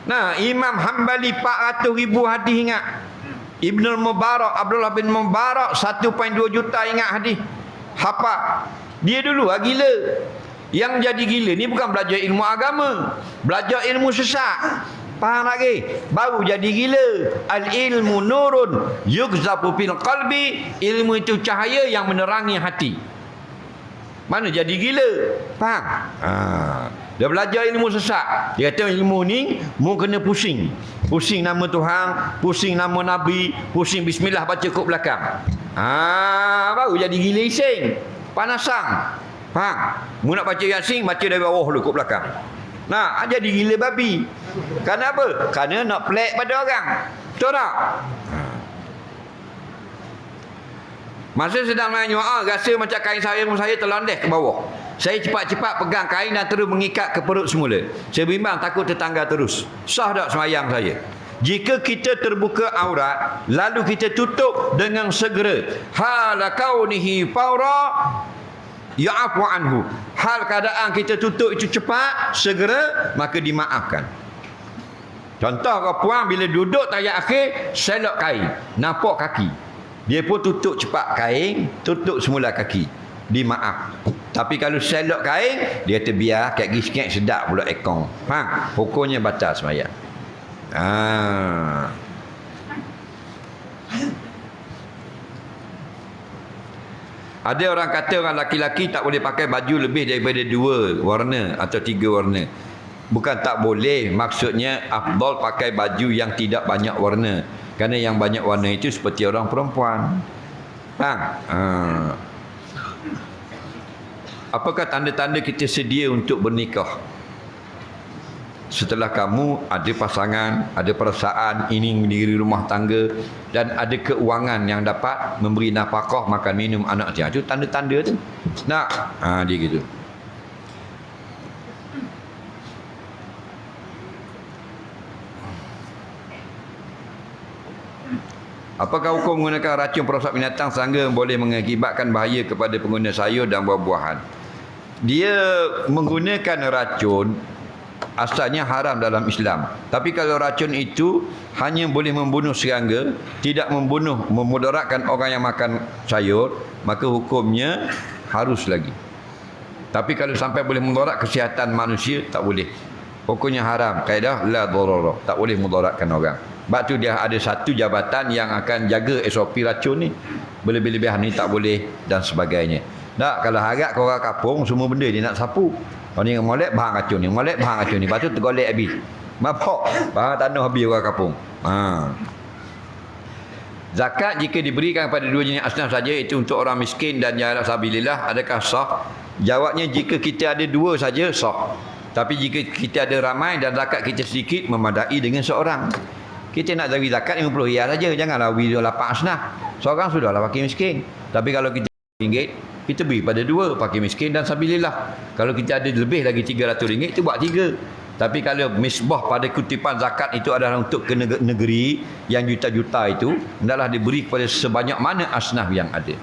Nah, Imam Hanbali 400,000 hadis ingat. Ibnul Mubarak, Abdullah bin Mubarak 1.2 juta ingat hadis. Hafal. Dia dulu gila. Yang jadi gila ni bukan belajar ilmu agama, belajar ilmu sesat. Faham lagi? Baru jadi gila. Al-ilmu nurun yugzafu fil qalbi. Ilmu itu cahaya yang menerangi hati. Mana jadi gila? Faham? Dia belajar ilmu sesat. Dia kata ilmu ni mu kena pusing. Pusing nama Tuhan, pusing nama Nabi, pusing bismillah baca kat belakang. Baru jadi gila ising. Panasang. Faham? Mu nak baca Yasin, baca dari bawah dulu kat belakang. Jadi gila babi. Kenapa? Kerana nak pelik pada orang. Betul tak? Masa sedang menyoal, rasa macam kain sarung saya terlondeh ke bawah. Saya cepat-cepat pegang kain dan terus mengikat ke perut semula. Saya bimbang takut tertanggal terus. Sah tak sembahyang saya? Jika kita terbuka aurat, lalu kita tutup dengan segera, hala kaunihi faura ya'fu anhu. Hal keadaan kita tutup itu cepat, segera, maka dimaafkan. Contoh kau puang bila duduk tayat akhir, selok kain, nampak kaki. Dia pun tutup cepat kain, tutup semula kaki. Dimaaf. Tapi kalau selok kain, dia kata biar kat sikit sedap pula ekong. Faham? Hukumnya batal sembahyang. Ada orang kata orang laki-laki tak boleh pakai baju lebih daripada 2 warna atau 3 warna. Bukan tak boleh, maksudnya afdal pakai baju yang tidak banyak warna. Kerana yang banyak warna itu seperti orang perempuan. Apakah tanda-tanda kita sedia untuk bernikah? Setelah kamu ada pasangan, ada perasaan, ingin mendiri rumah tangga dan ada keuangan yang dapat memberi nafkah, makan minum anak dia. Itu tanda-tanda tu. Nak, dia gitu. Apakah hukum menggunakan racun perosak binatang serangga boleh mengakibatkan bahaya kepada pengguna sayur dan buah-buahan? Dia menggunakan racun asalnya haram dalam Islam. Tapi kalau racun itu hanya boleh membunuh serangga, tidak memudaratkan orang yang makan sayur, maka hukumnya harus lagi. Tapi kalau sampai boleh mudarat kesihatan manusia, tak boleh. Hukumnya haram. Kaedah la darara, tak boleh mudaratkan orang. Sebab tu dia ada satu jabatan yang akan jaga SOP racun ni. Berlebih-lebihan ni tak boleh dan sebagainya. Tak, kalau harap ke orang kampung, semua benda dia nak sapu. Kalau ni molek bahan racun ni, molek bahan racun ni. Lepas tu tergolek habis. Mapok, bahan tanah habis orang kampung. Zakat jika diberikan pada dua jenis asnaf saja, itu untuk orang miskin dan jalan sabilillah, adakah sah? Jawabnya, jika kita ada dua saja, sah. Tapi jika kita ada ramai dan zakat kita sedikit, memadai dengan seorang. Kita nak bagi zakat 50 riyal saja. Janganlah beri 8 asnaf. Seorang sudahlah fakir miskin. Tapi kalau kita RM1, kita beri pada dua, fakir miskin dan sabilillah. Kalau kita ada lebih lagi RM300, itu buat 3. Tapi kalau misbah pada kutipan zakat itu adalah untuk ke negeri yang juta-juta itu, hendaklah diberi kepada sebanyak mana asnaf yang ada.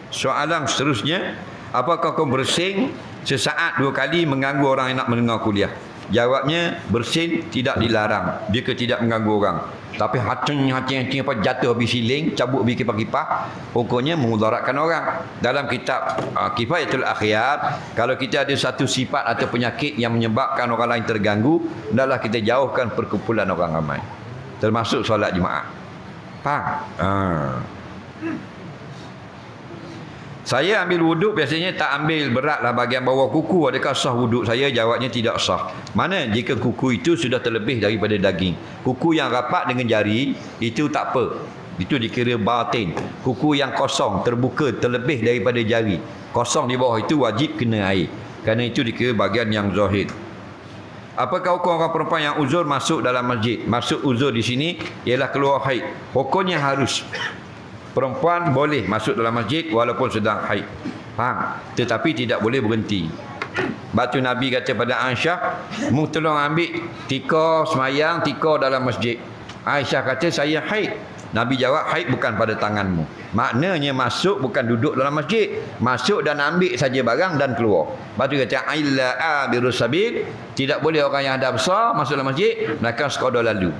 Soalan seterusnya, apakah kau bersing sesaat 2 kali mengganggu orang yang nak mendengar kuliah? Jawabnya, bersin tidak dilarang jika tidak mengganggu orang. Tapi hacing apa jatuh habis siling, cabut habis kipas-kipas, hukumnya memudaratkan orang. Dalam kitab Kifayatul Akhyar, kalau kita ada satu sifat atau penyakit yang menyebabkan orang lain terganggu, hendaklah kita jauhkan perkumpulan orang ramai, termasuk solat Jumaat. Faham? Saya ambil wuduk biasanya tak ambil beratlah bahagian bawah kuku. Adakah sah wuduk saya? Jawabnya tidak sah. Mana jika kuku itu sudah terlebih daripada daging. Kuku yang rapat dengan jari itu tak apa. Itu dikira batin. Kuku yang kosong, terbuka, terlebih daripada jari, kosong di bawah, itu wajib kena air. Kerana itu dikira bahagian yang zahir. Apakah hukum orang perempuan yang uzur masuk dalam masjid? Masuk uzur di sini ialah keluar haid. Hukumnya harus. Perempuan boleh masuk dalam masjid walaupun sedang haid. Faham? Tetapi tidak boleh berhenti. Batu Nabi kata pada Aisyah, mu tolong ambil tika semayang, tika dalam masjid. Aisyah kata, saya haid. Nabi jawab, haid bukan pada tanganmu. Maknanya masuk bukan duduk dalam masjid. Masuk dan ambil saja barang dan keluar. Batu kata, illa abirus sabil, tidak boleh orang yang ada besar masuk dalam masjid, melainkan sekadar lalu.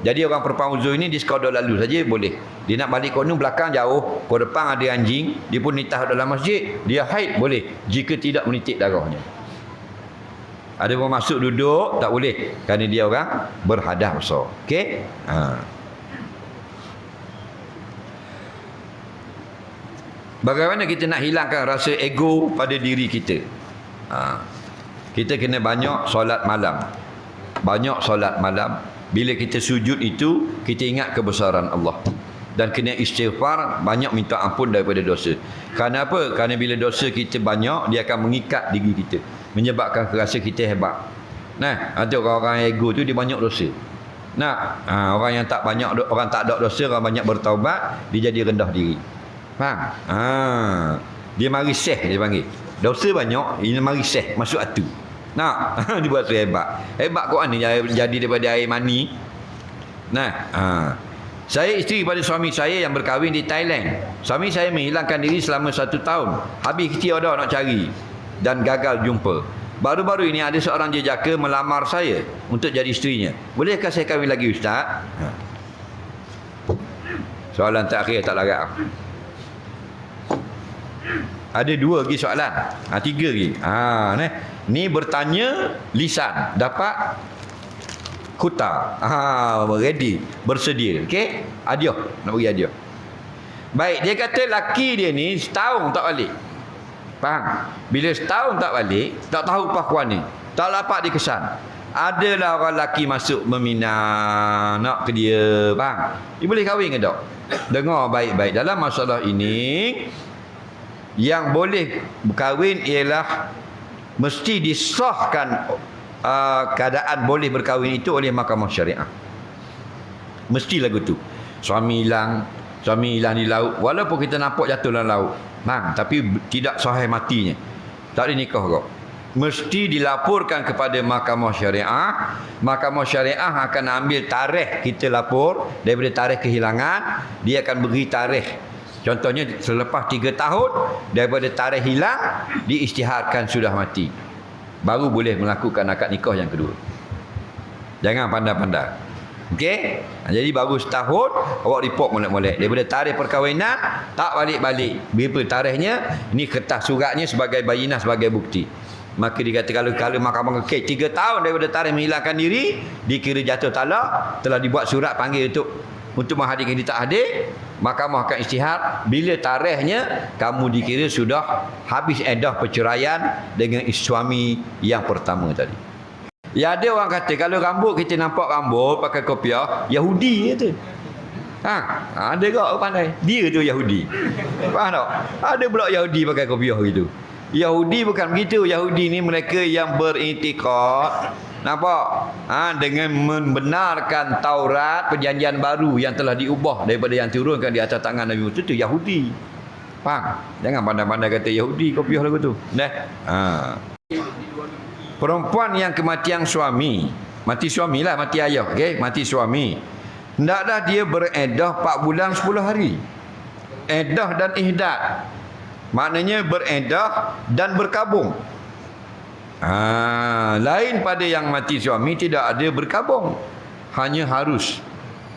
Jadi orang perempuan uzur ini di sekadar lalu saja boleh. Dia nak balik kono belakang jauh, ke depan ada anjing, dia pun nitah dalam masjid, dia haid boleh jika tidak menitik darahnya. Ada orang masuk duduk tak boleh kerana dia orang berhadas besar. Okey? Bagaimana kita nak hilangkan rasa ego pada diri kita? Kita kena banyak solat malam. Banyak solat malam. Bila kita sujud itu, kita ingat kebesaran Allah. Dan kena istighfar, banyak minta ampun daripada dosa. Kerana apa? Kerana bila dosa kita banyak, dia akan mengikat diri kita, menyebabkan rasa kita hebat. Nah, ada orang-orang ego tu dia banyak dosa. Nah, orang yang tak banyak, orang tak ada dosa, orang banyak bertaubat, dia jadi rendah diri. Faham? Dia mari seh, dia panggil. Dosa banyak, ini mari seh, masuk atu. Nah, dia buat tu hebat. Hebat Quran ni jadi daripada air mani. Nah, saya isteri pada suami saya yang berkahwin di Thailand. Suami saya menghilangkan diri selama 1 tahun. Habis kita ada nak cari dan gagal jumpa. Baru-baru ini ada seorang jejaka melamar saya untuk jadi isterinya. Bolehkah saya kahwin lagi, Ustaz? Soalan terakhir tak larat. Ada 2 lagi soalan. 3 lagi. Ni bertanya lisan, dapat kuta. Ready, bersedia. Okey? Hadiah, nak bagi hadiah. Baik, dia kata laki dia ni setahun tak balik. Faham? Bila setahun tak balik, tak tahu pakuan ni. Tak dapat dikesan. Adalah orang lelaki masuk meminang nak ke dia, bang, dia boleh kahwin ke tak? Dengar baik-baik, dalam masalah ini yang boleh berkahwin ialah mesti disahkan keadaan boleh berkahwin itu oleh mahkamah syariah. Mesti lagu tu. Suami hilang di laut, walaupun kita nampak jatuh dalam laut, bang, tapi tidak sahih matinya, tak boleh nikah kau. Mesti dilaporkan kepada mahkamah syariah. Mahkamah syariah akan ambil tarikh kita lapor. Daripada tarikh kehilangan, dia akan beri tarikh. Contohnya selepas 3 tahun daripada tarikh hilang, diisytiharkan sudah mati, baru boleh melakukan akad nikah yang kedua. Jangan pandai-pandai. Okey? Jadi baru setahun awak report molek-molek. Daripada tarikh perkahwinan tak balik-balik. Bila tarikhnya, ini kertas suratnya sebagai bayinah, sebagai bukti. Maka dikata kalau mahkamah kekeh 3 tahun daripada tarikh menghilangkan diri, dikira jatuh talak, telah dibuat surat panggil untuk menghadirkan dia tak hadir, mahkamah akan isytihar. Bila tarikhnya kamu dikira sudah habis edah perceraian dengan suami yang pertama tadi. Ya, ada orang kata kalau rambut kita nampak rambut pakai kopiah, Yahudi kata. Ada kau pandai. Dia tu Yahudi. Faham tak? Ada pula Yahudi pakai kopiah gitu. Yahudi bukan begitu. Yahudi ni mereka yang beriktikad, nampak? Dengan membenarkan Taurat perjanjian baru yang telah diubah daripada yang turunkan di atas tangan Nabi Musa, itu Yahudi. Faham? Jangan pandai-pandai kata Yahudi kopiah lagu tu. Perempuan yang kematian suami, mati suami lah, mati ayah, okey, mati suami, hendaklah dia beredah 4 bulan 10 hari. Edah dan ihdad, maknanya beredah dan berkabung. Lain pada yang mati suami tidak ada berkabung, hanya harus.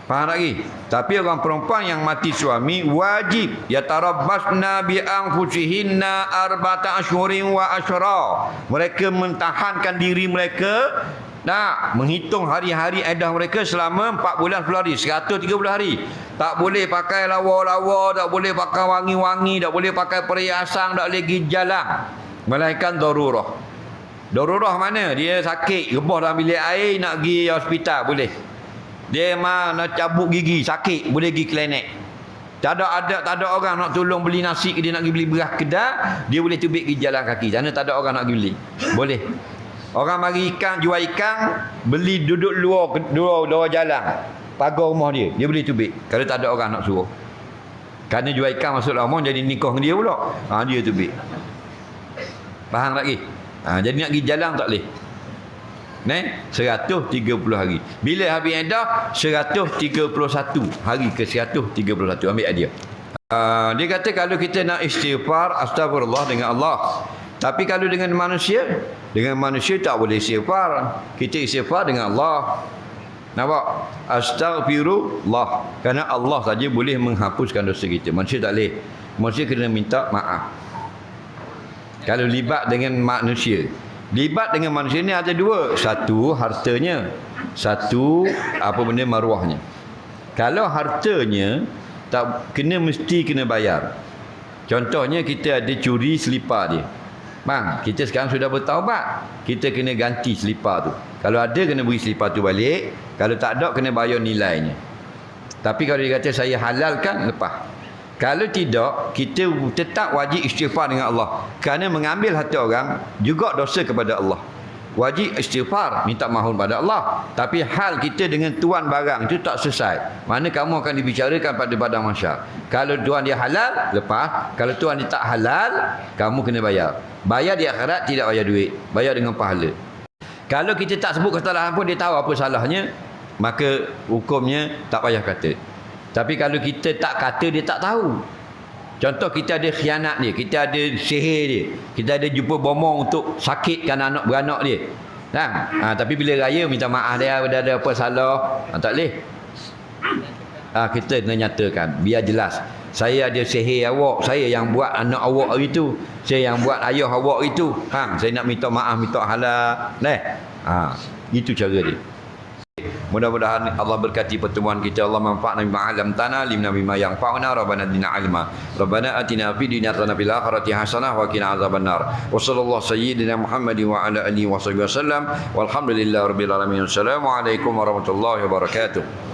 Faham lagi? Tapi orang perempuan yang mati suami wajib yatarabbasna bi anfusihinna arba'ata asyhurin wa asyra. Mereka mentahankan diri mereka, menghitung hari-hari iddah mereka selama 4 bulan 10 hari, 130 hari. Tak boleh pakai lawa-lawa, tak boleh pakai wangi-wangi, tak boleh pakai perhiasan, tak boleh pergi jalan, melainkan darurah. Darurah mana? Dia sakit, rebah dalam bilik air, nak pergi hospital boleh. Dia nak cabut gigi, sakit, boleh pergi klinik. Tak ada orang nak tolong beli nasi, dia nak pergi beli beras kedai, dia boleh tubik pergi jalan kaki. Sana tak ada orang nak pergi beli, boleh. Orang mari ikan, jual ikan, beli duduk luar jalan, pagar rumah dia boleh tubik. Kalau tak ada orang nak suruh, kerana jual ikan masuk rumah, jadi nikah dengan dia pula, dia tubik. Faham lagi? Jadi nak pergi jalan tak boleh. 130 hari. Bila habis iddah 131 hari ke 131, ambil dia. Dia kata kalau kita nak istighfar, astagfirullah dengan Allah. Tapi kalau dengan manusia tak boleh istighfar. Kita istighfar dengan Allah. Nampak? Astaghfirullah. Kerana Allah saja boleh menghapuskan dosa kita. Manusia tak boleh. Manusia kena minta maaf. Kalau libat dengan manusia. Libat dengan manusia ni ada 2. Satu, hartanya. Satu, maruahnya. Kalau hartanya, mesti kena bayar. Contohnya kita ada curi selipar dia. Bang, kita sekarang sudah bertaubat, kita kena ganti selipar tu. Kalau ada, kena beri selipar tu balik. Kalau tak ada, kena bayar nilainya. Tapi kalau dia kata saya halalkan, lepas. Kalau tidak, kita tetap wajib istighfar dengan Allah. Kerana mengambil harta orang juga dosa kepada Allah. Wajib istighfar, minta maaf pada Allah. Tapi hal kita dengan tuan barang itu tak selesai. Mana kamu akan dibicarakan pada padang mahsyar. Kalau tuan dia halal, lepas. Kalau tuan dia tak halal, kamu kena bayar. Bayar di akhirat, tidak bayar duit. Bayar dengan pahala. Kalau kita tak sebut kesalahan pun, dia tahu apa salahnya, maka hukumnya tak payah kata. Tapi kalau kita tak kata, dia tak tahu. Contoh kita ada khianat dia, kita ada sihir dia, kita ada jumpa bomong untuk sakitkan anak beranak dia. Tapi bila raya minta maaf dia, ada apa salah, tak boleh. Kita kena nyatakan, biar jelas. Saya ada sihir awak, saya yang buat anak awak hari tu, saya yang buat ayah awak itu. Saya nak minta maaf, minta halal. Itu cara dia. Mudah-mudahan Allah berkati pertemuan kita. Allah manfa'na bima 'allamtana, limna bima yanfa'una, rabbana zidna 'ilma. Rabbana atina fid dunya hasanah fil akhirati hasanah wa qina adzabannar. Wa sallallahu sayyidina Muhammadin wa ala alihi wa sahbihi wasallam. Walhamdulillahirabbil alamin. Assalamualaikum warahmatullahi wabarakatuh.